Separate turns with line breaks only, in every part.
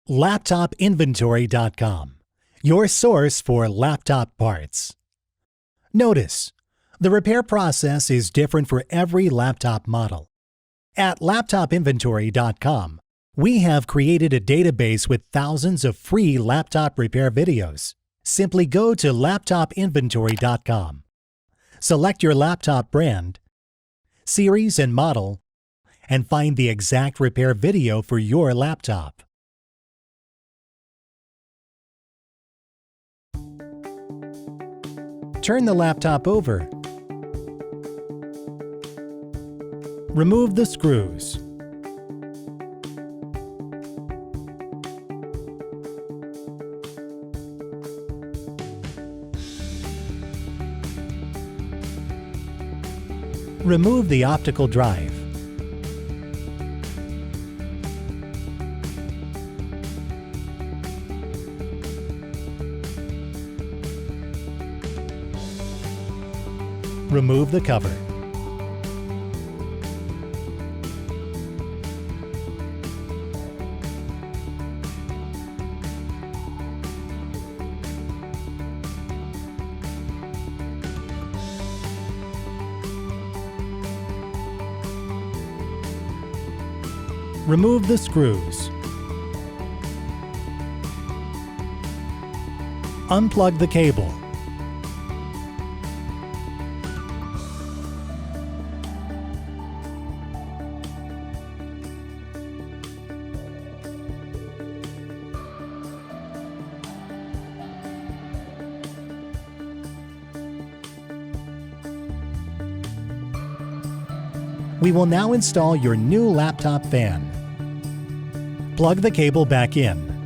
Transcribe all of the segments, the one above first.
LaptopInventory.com, your source for laptop parts. Notice, the repair process is different for every laptop model. At LaptopInventory.com, we have created a database with thousands of free laptop repair videos. Simply go to LaptopInventory.com. Select your laptop brand, series and model, and find the exact repair video for your laptop. Turn the laptop over. Remove the screws. Remove the optical drive. Remove the cover. Remove the screws. Unplug the cable. We will now install your new laptop fan. Plug the cable back in.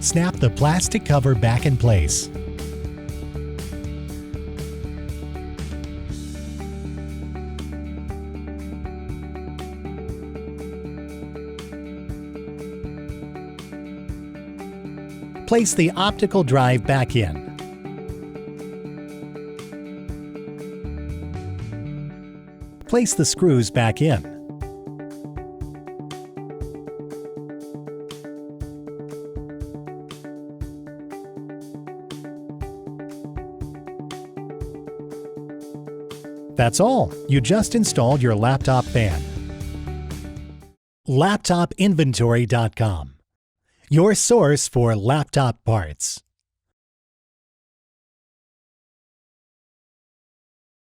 Snap the plastic cover back in place. Place the optical drive back in. Place the screws back in. That's all. You just installed your laptop fan. LaptopInventory.com, your source for laptop parts.